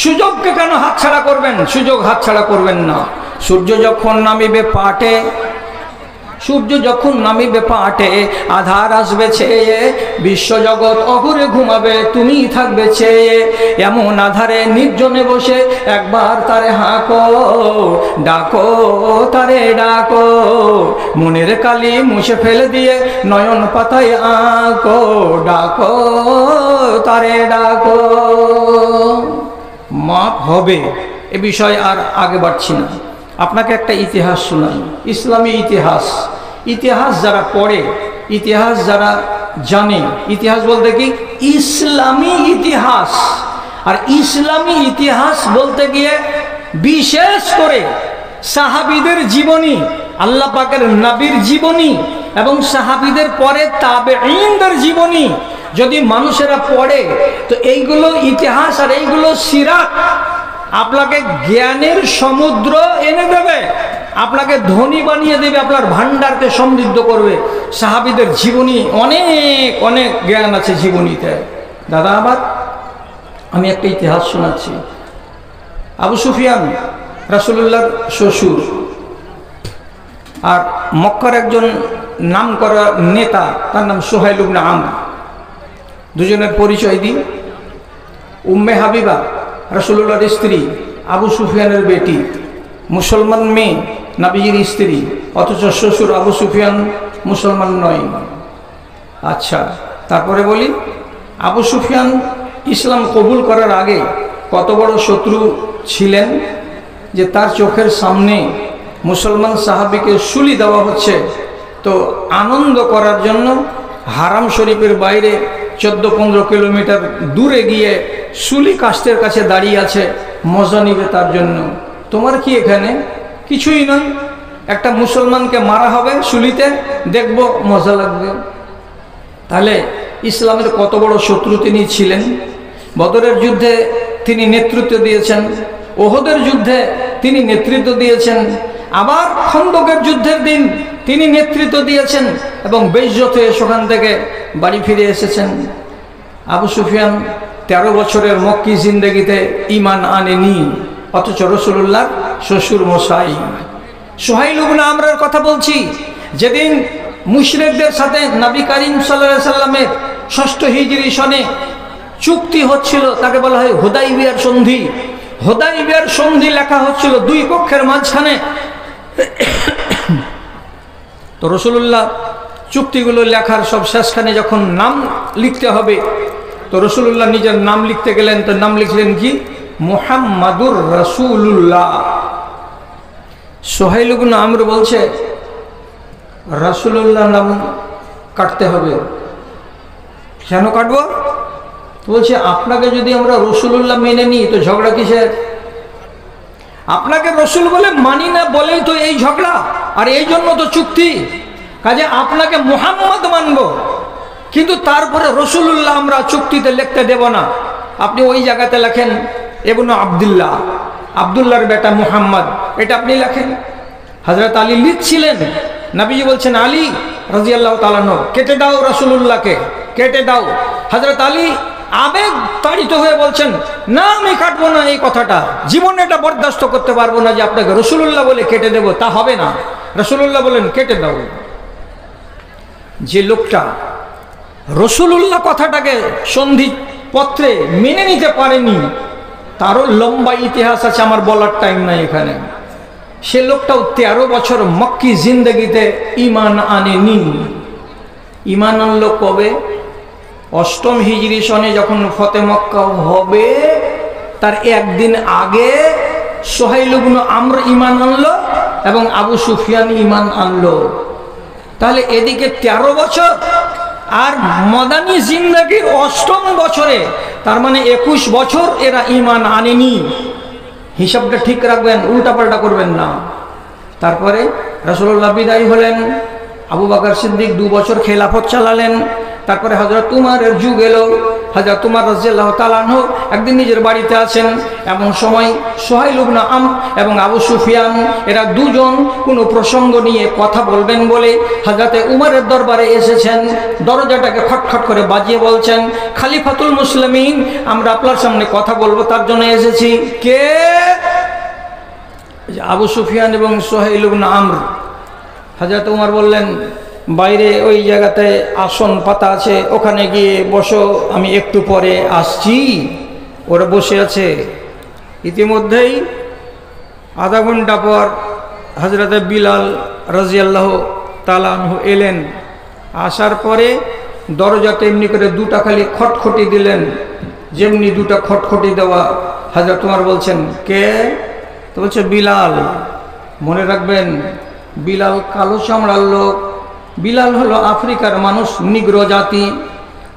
সুযোগকে কেন হাতছাড়া করবেন? সুযোগ হাতছাড়া করবেন না। সূর্য যখন নামিবে পাটে, সূর্য যখন নামিবে পাটে, আধার আসবে ছেয়ে, বিশ্বজগৎ অঘুরে ঘুমাবে, তুমি থাকবে চেয়ে। এমন আধারে নির্জনে বসে একবার তারে হাঁকো, ডাকো তারে ডাকো, মনের কালি মুছে ফেলে দিয়ে নয়ন পাতায় আঁকো, ডাকো তারে ডাকো। মাপ হবে, এ বিষয়ে আর আগে বাড়ছি না। আপনাকে একটা ইতিহাস শোনাই, ইসলামী ইতিহাস। ইতিহাস যারা পড়ে, ইতিহাস যারা জানে, ইতিহাস বলতে কি ইসলামী ইতিহাস। আর ইসলামী ইতিহাস বলতে গিয়ে বিশেষ করে সাহাবীদের জীবনী, আল্লাহ পাকের নবীর জীবনী এবং সাহাবীদের পরে তাবেঈনদের জীবনী যদি মানুষেরা পড়ে, তো এইগুলো ইতিহাস আর এইগুলো সিরাত আপনাকে জ্ঞানের সমুদ্র এনে দেবে, আপনাকে ধনী বানিয়ে দেবে, আপনার ভান্ডারকে সমৃদ্ধ করবে। সাহাবীদের জীবনী অনেক অনেক জ্ঞান আছে জীবনীতে। দাদা আমার, আমি একটা ইতিহাস শোনাচ্ছি। আবু সুফিয়ান রাসূলুল্লাহর শ্বশুর, আর মক্কার একজন নামকরা নেতা, তার নাম সুহাইল ইবনে আমর। দুজনের পরিচয় দিই। উম্মে হাবিবা রাসূলুল্লাহর স্ত্রী, আবু সুফিয়ানের বেটি, মুসলমান মেয়ে, নবীর স্ত্রী, অথচ শ্বশুর আবু সুফিয়ান মুসলমান নয়। আচ্ছা, তারপরে বলি, আবু সুফিয়ান ইসলাম কবুল করার আগে কত বড় শত্রু ছিলেন যে তার চোখের সামনে মুসলমান সাহাবীকে শুলি দেওয়া হচ্ছে, তো আনন্দ করার জন্য হারাম শরীফের বাইরে 14-15 কিলোমিটার দূরে গিয়ে শুলি কাস্তের কাছে দাঁড়িয়ে আছে, মজা নিবে তার জন্য। তোমার কি এখানে? কিছুই নয়, একটা মুসলমানকে মারা হবে শুলিতে, দেখব মজা লাগবে। তাহলে ইসলামের কত বড় শত্রু তিনি ছিলেন। বদরের যুদ্ধে তিনি নেতৃত্ব দিয়েছেন, ওহদের যুদ্ধে তিনি নেতৃত্ব দিয়েছেন, আবার খন্দকের যুদ্ধের দিন তিনি নেতৃত্ব দিয়েছেন এবং বেইজ্জত হয়ে সেখান থেকে বাড়ি ফিরে এসেছেন। আবু সুফিয়ান 13 বছরের মক্কি জিন্দেগিতে ঈমান আনেনি, অথচ রাসূলুল্লাহর শ্বশুর মশাই। সুহাইল ইবনে আমরের কথা বলছি। যেদিন মুশরিকদের সাথে নবী করিম সাল্লাল্লাহু আলাইহি সাল্লামের 6ষ্ঠ হিজরি সনে চুক্তি হচ্ছিল, তাকে বলা হয় হুদাইবিয়ার সন্ধি। হুদাইবিয়ার সন্ধি লেখা হচ্ছিল দুই পক্ষের মাঝখানে। তো রাসূলুল্লাহ চুক্তিগুলো লেখার সব শেষখানে যখন নাম লিখতে হবে, তো রাসূলুল্লাহ নিজের নাম লিখতে গেলেন, তো নাম লিখলেন কি? মুহাম্মাদুর রাসূলুল্লাহ। সুহাইল ইবনে আমর বলছে, রাসূলুল্লাহ নাম কাটতে হবে। কেন কাটবো? বলছে, আপনাকে যদি আমরা রাসূলুল্লাহ মেনে নিই তো ঝগড়া কিসের? আপনাকে রসুল বলে মানি না বলেই তো এই ঝগড়া, আর এই জন্য তো চুক্তি। কাজে আপনাকে মুহাম্মদ মানব, কিন্তু তারপরে রসুলুল্লাহ আমরা চুক্তিতে লিখতে দেব না। আপনি ওই জায়গাতে লেখেন ইবনে আব্দুল্লাহ, আব্দুল্লাহর বেটা মুহাম্মদ, এটা আপনি লেখেন। হযরত আলী লিখছিলেন, নবীজি বলছেন, আলী রাদিয়াল্লাহু তাআলা আনহু, কেটে দাও রাসূলুল্লাহকে, কেটে দাও। হযরত আলী আবেগ তাড়িত হয়ে বলছেন, না আমি কাটবো না, এই কথাটা জীবনে এটা বরদাস্ত করতে পারবো না যে আপনাকে রাসূলুল্লাহ বলে কেটে দেব, তা হবে না। রাসূলুল্লাহ বলেন, কেটে দাও। যে লোকটা রাসূলুল্লাহ কথাটাকে সন্ধি পত্রে মেনে নিতে পারেনি, তারও লম্বা ইতিহাস আছে, আমার বলার টাইম নাই এখানে। সে লোকটাও 13 বছর মক্কি জিন্দেগিতে ঈমান আনেনি। ঈমান আনলো কবে? 8ম হিজরি সনে যখন ফতে মক্কা হবে তার একদিন আগে সুহাইল ইবনে আমর ঈমান আনলো এবং আবু সুফিয়ান ঈমান আনলো। তাহলে এদিকে 13 বছর, আর মদানী জিন্দেগির 8ম বছরে, তার মানে 21 বছর এরা ঈমান আনেনি। হিসাবটা ঠিক রাখবেন, উল্টাপাল্টা করবেন না। তারপরে রাসূলুল্লাহ বিদায় হলেন, আবু বকর সিদ্দিক 2 বছর খেলাফত চালালেন। তারপরে হযরত উমরের যুগ এলো, হযরত উমর রাদিয়াল্লাহু তাআলা আনহু একদিন নিজের বাড়িতে আছেন। এমন সময় সুহাইল ইবনে আমর এবং আবু সুফিয়ান এরা দুজন কোনো প্রসঙ্গ নিয়ে কথা বলবেন বলে হযরত উমরের দরবারে এসেছেন। দরজাটাকে খটখট করে বাজিয়ে বলছেন, খলিফাতুল মুসলিমিন, আমরা আপনার সামনে কথা বলবো, তার জন্য এসেছি। কে? আবু সুফিয়ান এবং সুহাইল ইবনে আমর। হযরত উমর বললেন, বাইরে ওই জায়গাতে আসন পাতা আছে, ওখানে গিয়ে বসো, আমি একটু পরে আসছি। ওরা বসে আছে। ইতিমধ্যেই আধা ঘন্টা পর হযরতে বিলাল রাদিয়াল্লাহু তাআলা আনহু এলেন। আসার পরে দরজাতে এমনি করে দুটা খালি খটখটি দিলেন। যেমনি দুটা খটখটি দেওয়া, হযরত উমর বলছেন, কে? তো বলছে, বিলাল। মনে রাখবেন, বিলাল কালো চামড়ার লোক। বিলাল হলো আফ্রিকার মানুষ, নিগ্রো জাতি।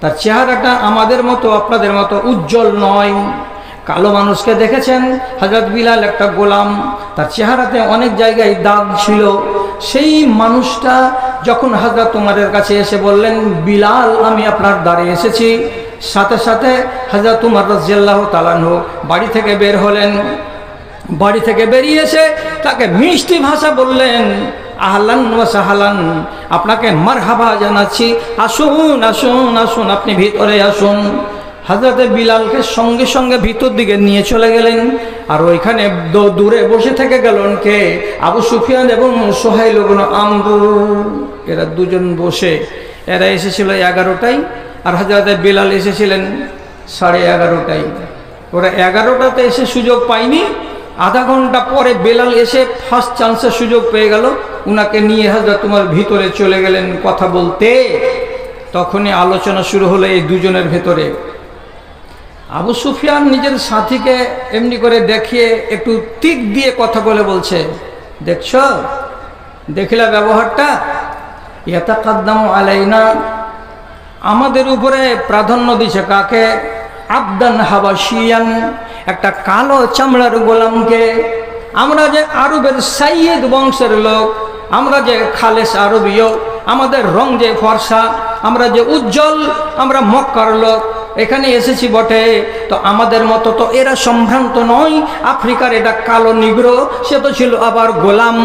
তার চেহারাটা আমাদের মতো আপনাদের মতো উজ্জ্বল নয়। কালো মানুষকে দেখেছেন, হযরত বিলাল একটা গোলাম, তার চেহারাতে অনেক জায়গায় দাগ ছিল। সেই মানুষটা যখন হযরত উমরের কাছে এসে বললেন, বিলাল, আমি আপনার দ্বারে এসেছি, সাথে সাথে হযরত উমর রাদিয়াল্লাহু তাআলা আনহু বাড়ি থেকে বের হলেন। বাড়ি থেকে বেরিয়ে এসে তাকে মিষ্টি ভাষা বললেন, আহলান ওয়া সাহলান, আপনাকে মারহাবা জানাচ্ছি, আসুন আসুন আসুন, আপনি ভিতরে আসুন। হযরতে বিলালকে সঙ্গে সঙ্গে ভিতর দিকে নিয়ে চলে গেলেন। আর ওইখানে দূরে বসে থেকে গেলেন কে? আবু সুফিয়ান এবং সুহাইল ইবনে আমর। এরা দুজন বসে, এরা এসেছিল 11টায়, আর হযরতে বিলাল এসেছিলেন 11:30টায়। ওরা 11টাতে এসে সুযোগ পায়নি। আধা ঘন্টা পরে বেলাল এসে ফার্স্ট চান্সের সুযোগ পেয়ে গেল। উনাকে নিয়ে হযরত উমর ভিতরে চলে গেলেন কথা বলতে। তখনই আলোচনা শুরু হলো এই দুজনের ভেতরে। আবু সুফিয়ান নিজের সাথীকে এমনি করে দেখিয়ে একটু তিক দিয়ে কথা বলে বলছে, দেখছ, দেখিলা ব্যবহারটা, ইয়াতাকাদ্দামু আলাইনা, আমাদের উপরে প্রাধান্য দিছে কাকে? আবদান হাবাশিয়ান, একটা কালো চামড়ার গোলামকে। আমরা যে আরবের সাইয়েদ বংশের লোক, আমরা যে খালেস আরবীয়, আমাদের রং যে ফর্সা, আমরা যে উজ্জ্বল, আমরা মক্কার লোক, এখানে এসেছি বটে, তো আমাদের মতো তো এরা সম্ভ্রান্ত নয়। আফ্রিকার এটা কালো নিগ্রো, সে তো ছিল আবার গোলাম।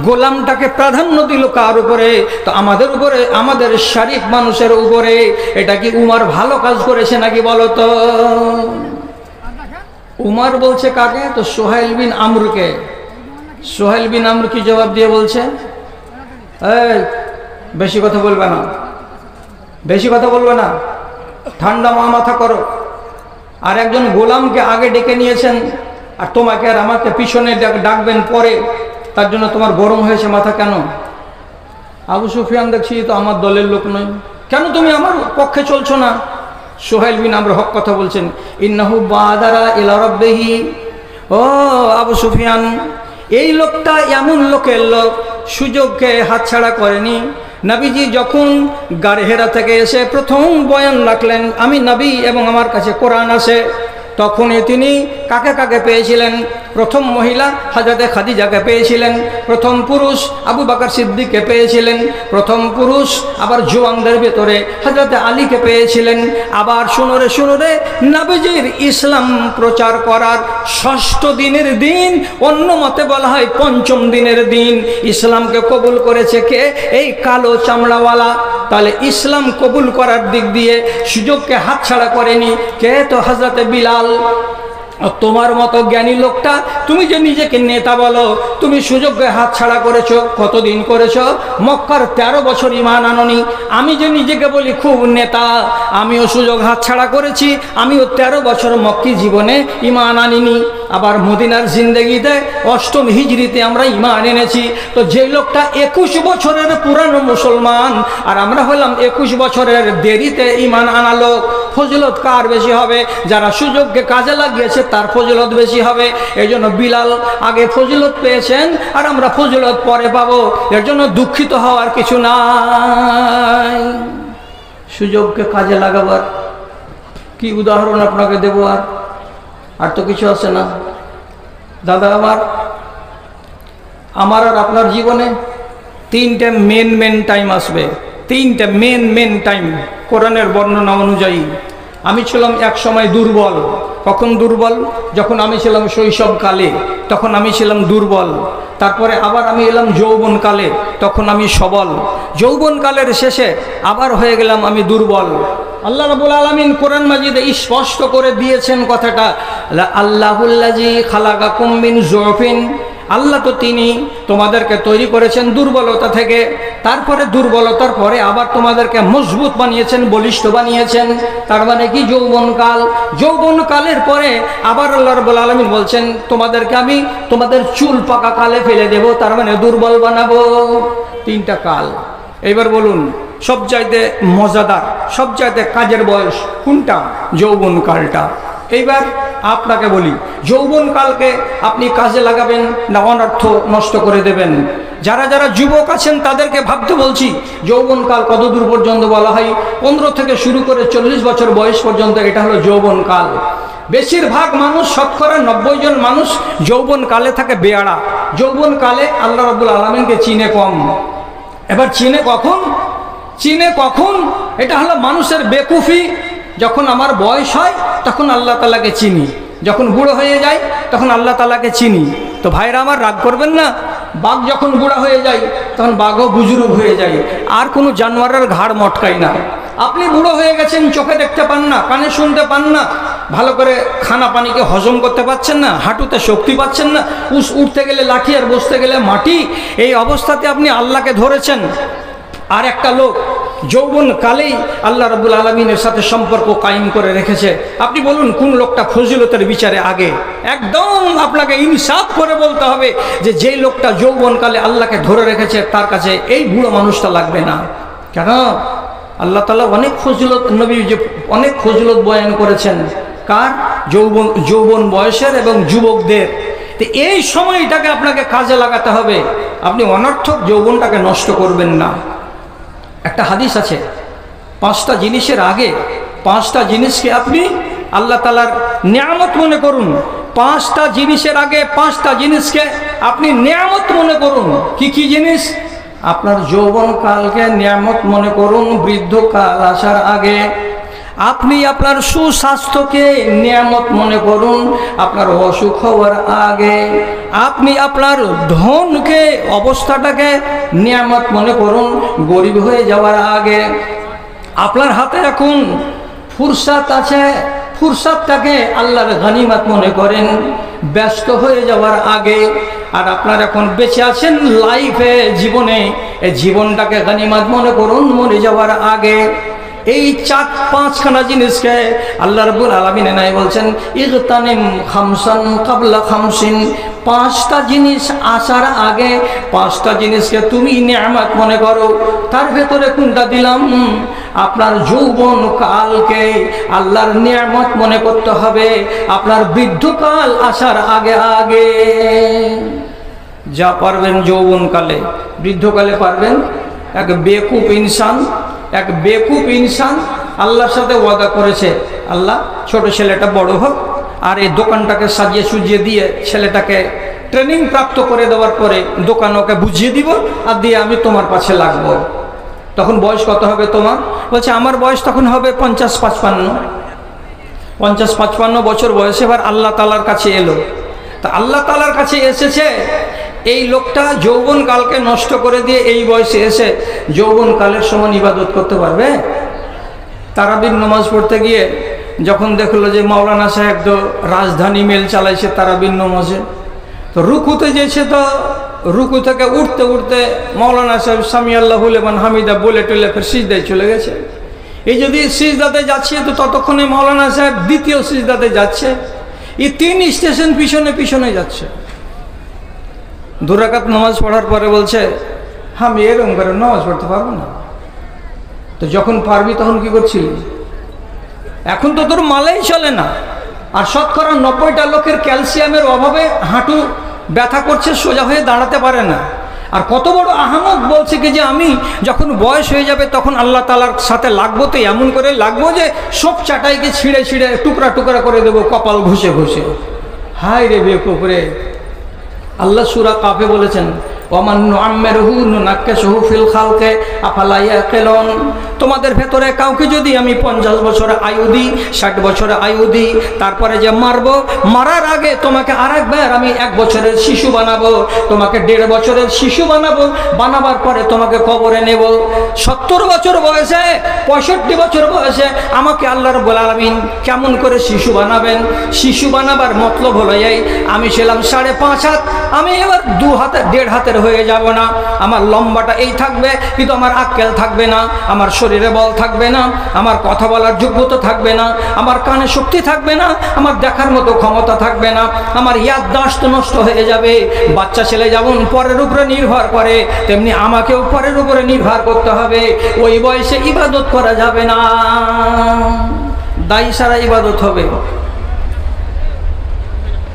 গোলামটাকে প্রাধান্য দিল কার উপরে? তো আমাদের উপরে, আমাদের শরীফ মানুষের উপরে। এটা কি উমর ভালো কাজ করেছে নাকি বলো তো? উমর বলছে কাকে? তো সুহাইল বিন আমরকে। সুহাইল বিন আমর কি জবাব দিয়ে বলছে, এই বেশি কথা বলবে না, বেশি কথা বলবে না, ঠান্ডা মাথা করো। আর একজন গোলামকে আগে ডেকে নিয়েছেন, আর তোমাকে আর আমাকে পিছনে ডাকবেন পরে, তার জন্য তোমার গরম হয়েছে মাথা কেন? আবু সুফিয়ান দেখছি তো আমার দলের লোক নয়, কেন তুমি আমার পক্ষে চলছো না? সুহাইল বিন আমর হক কথা বলছেন, ইন্নাহু বাদারা ইলা রাব্বিহি। ও আবু সুফিয়ান, এই লোকটা এমন লোকের লোক, সুযোগকে হাতছাড়া করেনি। নবীজি যখন গার হেরা থেকে এসে প্রথম বয়ান রাখলেন, আমি নবী এবং আমার কাছে কোরআন আছে, তখনই তিনি কাকে কাকে পেয়েছিলেন? প্রথম মহিলা হযরতে খাদিজাকে পেয়েছিলেন, প্রথম পুরুষ আবু বকর সিদ্দিককে পেয়েছিলেন, প্রথম পুরুষ আবার জওয়ানদের ভেতরে হযরতে আলীকে পেয়েছিলেন। আবার শুনোরে শুনোরে, নবীজির ইসলাম প্রচার করার 6ষ্ঠ দিনের দিন, অন্য মতে বলা হয় 5ম দিনের দিন, ইসলামকে কবুল করেছে কে? এই কালো চামড়াওয়ালা। তাহলে ইসলাম কবুল করার দিক দিয়ে সুযোগকে হাতছাড়া করেনি কে? তো হযরতে বিলাল। তোমার মতো জ্ঞানী লোকটা, তুমি যে নিজেকে নেতা বলো, তুমি সুযোগকে হাতছাড়া করেছো। কতদিন করেছো? মক্কার 13 বছর ঈমান আননি। আমি যে নিজেকে বলি খুব নেতা, আমিও সুযোগ হাতছাড়া করেছি। আমিও 13 বছর মক্কি জীবনে ঈমান আনিনি। আবার মদিনার জিন্দেগিতে 8ম হিজরিতে আমরা ঈমান এনেছি। তো যে লোকটা 21 বছরের পুরানো মুসলমান, আর আমরা হলাম 21 বছরের দেরিতে ঈমান আনা লোক, ফজিলত কার বেশি হবে? যারা সুযোগকে কাজে লাগিয়েছে তার ফজিলত বেশি হবে। এই জন্য বিলাল আগে ফজিলত পেয়েছেন, আর আমরা ফজিলত পরে পাবো। এর জন্য দুঃখিত হওয়ার কিছু নাই। সুযোগকে কাজে লাগাবার কি উদাহরণ আপনাকে দেব? আর তো কিছু আছে না দাদা। আমার আর আপনার জীবনে 3টে মেন টাইম আসবে। 3টে মেন টাইম কোরআনের বর্ণনা অনুযায়ী। আমি ছিলাম এক সময় দুর্বল। কখন দুর্বল? যখন আমি ছিলাম শৈশবকালে, তখন আমি ছিলাম দুর্বল। তারপরে আবার আমি এলাম যৌবনকালে, তখন আমি সবল। যৌবনকালের শেষে আবার হয়ে গেলাম আমি দুর্বল। আল্লাহ রাব্বুল আলামিন কোরআন মাজিদে স্পষ্ট করে দিয়েছেন কথাটা, আল্লাহুল্লাযী খালাকাকুম মিন যুফিন। আল্লাহ তো তিনি তোমাদেরকে তৈরি করেছেন দুর্বলতা থেকে, তারপরে দুর্বলতার পরে আবার তোমাদেরকে মজবুত বানিয়েছেন, বলিষ্ঠ বানিয়েছেন। তার মানে কি? যৌবনকাল। যৌবনকালের পরে আবার আল্লাহ রাব্বুল আলামিন বলছেন তোমাদেরকে আমি তোমাদের চুল পাকা কালে ফেলে দেব, তার মানে দুর্বল বানাবো। তিনটা কাল। এবার বলুন সবচাইতে মজাদার, সবচাইতে কাজের বয়স কোনটা? যৌবনকালটা। এইবার আপনাকে বলি, যৌবনকালকে আপনি কাজে লাগাবেন না অনর্থ নষ্ট করে দেবেন? যারা যারা যুবক আছেন তাদেরকে ভাবতে বলছি, যৌবনকাল কত দূর পর্যন্ত বলা হয়? 15 থেকে শুরু করে 40 বছর বয়স পর্যন্ত এটা হলো যৌবনকাল। বেশিরভাগ মানুষ, শতকরা 90 জন মানুষ যৌবনকালে থাকে বেয়াড়া। যৌবনকালে আল্লাহ রাব্বুল আলামিনকে চিনে কম। এবার চিনে কখন? চিনে কখন? এটা হলো মানুষের বেকুফি। যখন আমার বয়স হয় তখন আল্লাহ তাআলাকে চিনি, যখন বুড়ো হয়ে যায় তখন আল্লাহ তাআলাকে চিনি। তো ভাইরা আমার রাগ করবেন না, বাঘ যখন বুড়া হয়ে যায় তখন বাঘও বুজুর্গ হয়ে যায়, আর কোনো জানোয়ারের ঘাড় মটকায় না। আপনি বুড়ো হয়ে গেছেন, চোখে দেখতে পান না, কানে শুনতে পান না, ভালো করে খানা পানিকে হজম করতে পারছেন না, হাঁটুতে শক্তি পাচ্ছেন না, উঠতে গেলে লাঠি আর বসতে গেলে মাটি। এই অবস্থাতে আপনি আল্লাহকে ধরেছেন। আর একটা লোক যৌবনকালেই আল্লাহ রাব্বুল আলামিনের সাথে সম্পর্ক কায়েম করে রেখেছে। আপনি বলুন কোন লোকটা ফজিলতের বিচারে আগে? একদম আপনাকে ইনসাফ করে বলতে হবে যে যেই লোকটা যৌবনকালে আল্লাহকে ধরে রেখেছে তার কাছে এই বুড়ো মানুষটা লাগবে না। কেন? আল্লাহ তাআলা অনেক ফজিলত, নবী যে অনেক ফজিলত বয়ান করেছেন। কার? যৌবন বয়সের এবং যুবকদের। তো এই সময়টাকে আপনাকে কাজে লাগাতে হবে। আপনি অনর্থক যৌবনটাকে নষ্ট করবেন না। একটা হাদিস আছে, 5টা জিনিসের আগে 5টা জিনিসকে আপনি আল্লাহ তাআলার নিয়ামত মনে করুন। 5টা জিনিসের আগে 5টা জিনিসকে আপনি নিয়ামত মনে করুন। কি কি জিনিস? আপনার যৌবনকালকে নিয়ামত মনে করুন। বৃদ্ধকাল আসার আগে আপনি আপনার সুস্বাস্থ্যকে নিয়ামত মনে করুন। আপনার অসুখ হওয়ার আগে আপনি আপনার ধনকে, অবস্থাটাকে নিয়ামত মনে করুন। গরিব হয়ে যাওয়ার আগে আপনার হাতে এখন ফুরসাত আছে, ফুরসাতটাকে আল্লাহর গনিমত মনে করেন। ব্যস্ত হয়ে যাওয়ার আগে আর আপনার এখন বেঁচে আছেন লাইফে, জীবনে, এই জীবনটাকে গনিমত মনে করুন মরে যাওয়ার আগে। এই 4-5খানা জিনিসকে আল্লাহ রাব্বুল আলামিন নাই বলছেন ইগতানিম খামসান কাবলা খামসিন। 5টা জিনিস আসার আগে 5টা জিনিসকে তুমি নিয়ামত মনে করো। তার ভেতরে কোনটা দিলাম? আপনার যৌবন কালকে আল্লাহর নিয়ামত মনে করতে হবে আপনার বৃদ্ধকাল আসার আগে আগে। যা পারবেন যৌবনকালে, বৃদ্ধকালে পারবেন। এক বেকুব ইনসান আল্লাহর সাথে ওয়াদা করেছে, আল্লাহ ছোট ছেলেটা বড় হোক আর এই দোকানটাকে সাজিয়ে সুজিয়ে দিয়ে ছেলেটাকে ট্রেনিং প্রাপ্ত করে দেওয়ার পরে দোকান ওকে বুঝিয়ে দিব আর দিয়ে আমি তোমার পাশে লাগবো। তখন বয়স কত হবে তোমার? বলছে আমার বয়স তখন হবে 50-55 বছর বয়সে। এবার আল্লাহ তাআলার কাছে এলো। তা আল্লাহ তাআলার কাছে এসেছে এই লোকটা যৌবনকালকে নষ্ট করে দিয়ে এই বয়সে এসে যৌবনকালের সমান ইবাদত করতে পারবে? তারাবির নামাজ পড়তে গিয়ে যখন দেখলো যে মাওলানা সাহেব তো রাজধানী মেল চালাইছে তারাবির নামাজে, তো রুকুতে যেছে, তো রুকু থেকে উঠতে উঠতে মাওলানা সাহেব সামি আল্লাহু লিমান হামিদা বলে টলে ফের সিজদায় চলে গেছে। এই যদি সিজদাতে যাচ্ছে তো ততক্ষণে মাওলানা সাহেব দ্বিতীয় সিজদাতে যাচ্ছে। এই 3 স্টেশন পিছনে পিছনে যাচ্ছে। 2 রাকাত নামাজ পড়ার পরে বলছে আমি এরকম করে নামাজ পড়তে পারবো না। তো যখন পারবি তখন কি করছিলি? এখন তো তোর মালাই চলে না। আর শতকরা 90টা লোকের ক্যালসিয়ামের অভাবে হাঁটু ব্যথা করছে, সোজা হয়ে দাঁড়াতে পারে না। আর কত বড় আহমদ বলছে কি যে আমি যখন বয়স হয়ে যাবে তখন আল্লাহ তাআলার সাথে লাগবো, তো এমন করে লাগবো যে সব চাটাইকে ছিঁড়ে ছিঁড়ে টুকরা টুকরা করে দেবো কপাল ঘষে ঘষে। হায় রে বেকুফ রে! আল্লাহ সূরা কাফে বলেছেন তোমাদের ভেতরে কাউকে যদি আমি 50 বছর আয়ু দিই, 60 বছর আয়ু দিই, তারপরে যে মারবো, মারার আগে তোমাকে আরেকবার আমি 1 বছরের শিশু বানাবো, তোমাকে 1.5 বছরের শিশু বানাবো, বানাবার পরে তোমাকে কবরে নেব। 70 বছর বয়সে, 65 বছর বয়সে আমাকে আল্লাহ রাব্বুল আলামিন কেমন করে শিশু বানাবেন? শিশু বানাবার মতলব হলো এই, আমি ছিলাম 5.5 হাত, আমি এবার 2 হাতে 1.5 হাতের হয়ে যাব না। আমার লম্বাটা এই থাকবে, কিন্তু আমার আক্কেল থাকবে না, আমার শরীরে বল থাকবে না, আমার কথা বলার যোগ্যতা থাকবে না, আমার কানে শক্তি থাকবে না, আমার দেখার মতো ক্ষমতা থাকবে না, আমার ইয়াদদাশত নষ্ট হয়ে যাবে। বাচ্চা ছেলে যেমন পরের উপরে নির্ভর করে, তেমনি আমাকেও পরের উপরে নির্ভর করতে হবে। ওই বয়সে ইবাদত করা যাবে না, দায়ী সারা ইবাদত হবে।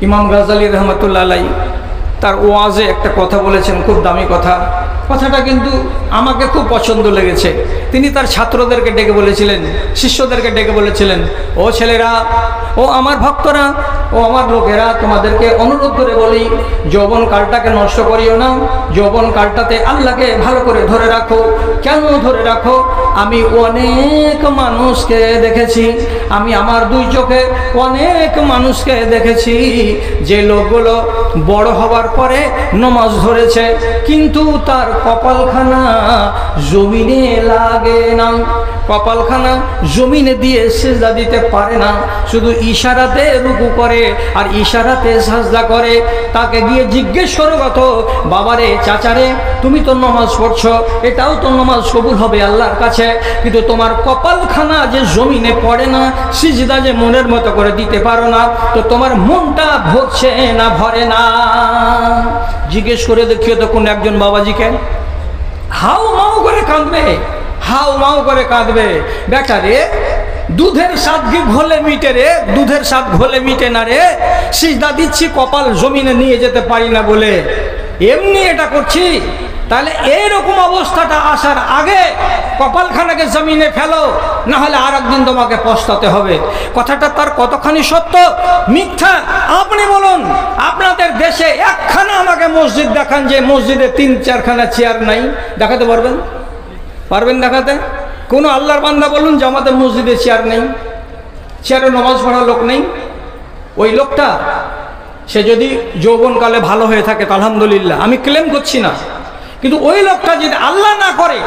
ইমাম গাজ্জালী রহমতুল্লাহ আলাইহি তার ওয়াজে একটা কথা বলেছেন, খুব দামি কথা। কথাটা কিন্তু আমাকে খুব পছন্দ লেগেছে। তিনি তার ছাত্রদেরকে ডেকে বলেছিলেন, শিষ্যদেরকে ডেকে বলেছিলেন, ও ছেলেরা, ও আমার ভক্তরা, ও আমার লোকেরা, তোমাদেরকে অনুরোধ করে বলি, যৌবন কালটাকে নষ্ট করিও না। যৌবন কালটাতে আল্লাহকে ভালো করে ধরে রাখো। কেন ধরে রাখো? আমি অনেক মানুষকে দেখেছি, আমি আমার 2 চোখে অনেক মানুষকে দেখেছি, যে লোকগুলো বড় হবার পরে নমাজ ধরেছে, কিন্তু তার কপালখানা জমিনে লাগে না, কপালখানা জমিনে দিয়ে সিজদা দিতে পারে না, শুধু ইশারাতে রুকু করে আর ইশারাতে সাজদা করে। তাকে গিয়ে জিজ্ঞেস করো, তো বাবারে, চাচারে, তুমি তো নামাজ পড়ছো, এটাও তো নামাজ কবুল হবে আল্লাহর কাছে, কিন্তু তোমার কপালখানা যে জমিনে পড়ে না, সিজদা যে মনের মতো করে দিতে পারো না, তো তোমার মনটা ভরছে না, ভরে না। জিজ্ঞেস করে দেখিও তো কোন একজন বাবাজিকে। হাউ মাউ করে কাঁদবে, হাউ মাউ করে কাঁদবে। বেটা রে, দুধের স্বাদ কি ঘোলে মিটে রে, দুধের স্বাদ ঘোলে মিটে না রে। সিজদা দিচ্ছি, কপাল জমিনে নিয়ে যেতে পারি না বলে এমনি এটা করছি। তাহলে এইরকম অবস্থাটা আসার আগে কপালখানাকে জমিনে ফেলো, না হলে আর একদিন তোমাকে পস্তাতে হবে। কথাটা তার কতখানি সত্য মিথ্যা আপনি বলুন। আপনাদের দেশে একখানা আমাকে মসজিদ দেখান যে মসজিদে 3-4খানা চেয়ার নাই, দেখাতে পারবেন? পারবেন দেখাতে? কোনো আল্লাহর বান্দা বলুন যে আমাদের মসজিদে চেয়ার নেই, চেয়ারে নামাজ পড়ার লোক নেই। ওই লোকটা সে যদি যৌবনকালে ভালো হয়ে থাকে তো আলহামদুলিল্লাহ, আমি ক্লেম করছি না, কিন্তু ওই লোকটা যদি আল্লাহ না করে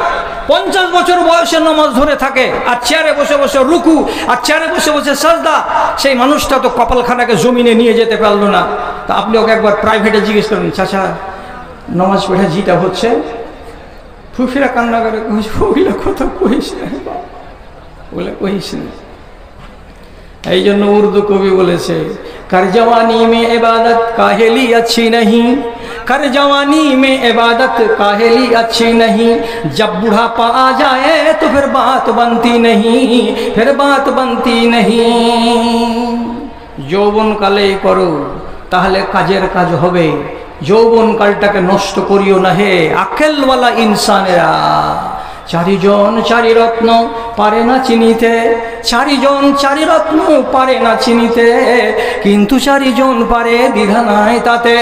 50 বছর বয়সে নামাজ ধরে থাকে আর চেয়ারে বসে বসে রুকু আর চেয়ারে বসে বসে সাজদা, সেই মানুষটা তো কপালখানাকে জমিনে নিয়ে যেতে পারলো না। তা আপনি ওকে একবার প্রাইভেটে জিজ্ঞেস করুন, চাচা নামাজ পড়ে যেটা হচ্ছে, ফুফিরা কান্না করে ওগুলো কথা কহিস না, বলে কহিস না। এই জন্য উর্দু কবি বলেছে, कर जवानी में इबादत काहेली अच्छी नहीं, कर जवानी में इबादत काहेली अच्छी नहीं, जब बुढ़ापा आ जाए तो फिर बात बनती नहीं, फिर बात बनती नहीं। যৌবন কালে করো, তাহলে কাজের কাজ হবে। যৌবন কালটাকে নষ্ট করিও না হে আকেলওয়ালা ইনসানেরা। 4 জন 4 রত্ন পারে না চিনিতে, 4 জন 4 রত্ন পারে না চিনিতে, কিন্তু 4 জন পারে দ্বিধা নাই তাতে।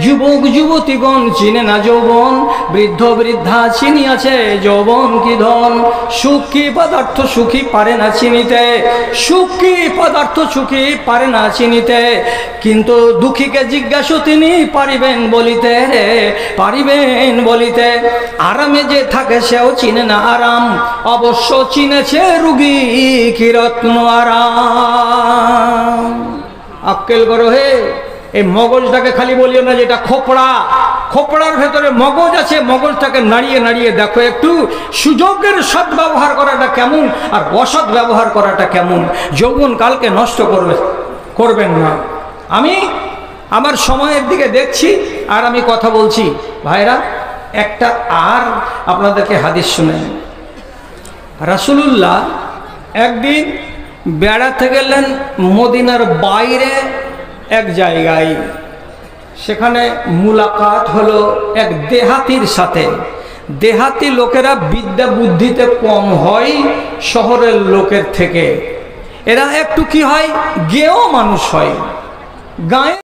যুবক যুবতীগণ চিনে না যৌবন, বৃদ্ধ বৃদ্ধা চিনিয়াছে যৌবন কি ধন। সুখ কি পদার্থ সুখী পারে না চিনিতে, সুখ কি পদার্থ সুখী পারে না চিনিতে, কিন্তু দুঃখীকে জিজ্ঞাসা তিনি পারিবেন বলিতে, পারিবেন বলিতে। আরামে যে থাকে সেও চিনে না আরাম, অবশ্য চিনেছে রুগী কি রত্ন আরাম। আক্কেল করো হে, এই মগজটাকে খালি বলিও না যেটা খোপড়া, খোপড়ার ভেতরে মগজ আছে, মগজটাকে নাড়িয়ে নাড়িয়ে দেখো একটু সুযোগের সৎ ব্যবহার করাটা কেমন আর অসৎ ব্যবহার করাটা কেমন। যৌবন কালকে নষ্ট করবেন না। আমি আমার সময়ের দিকে দেখছি আর আমি কথা বলছি। ভাইরা, একটা আর আপনাদেরকে হাদিস শুনেন। রাসূলুল্লাহ একদিন বেড়াতে গেলেন মদিনার বাইরে এক জায়গায়, সেখানে মুলাকাত হলো এক দেহাতির সাথে। দেহাতি লোকেরা বিদ্যা বুদ্ধিতে কম হয় শহরের লোকের থেকে, এরা একটু কি হয়, গেঁয়ো মানুষ হয়। গায়ে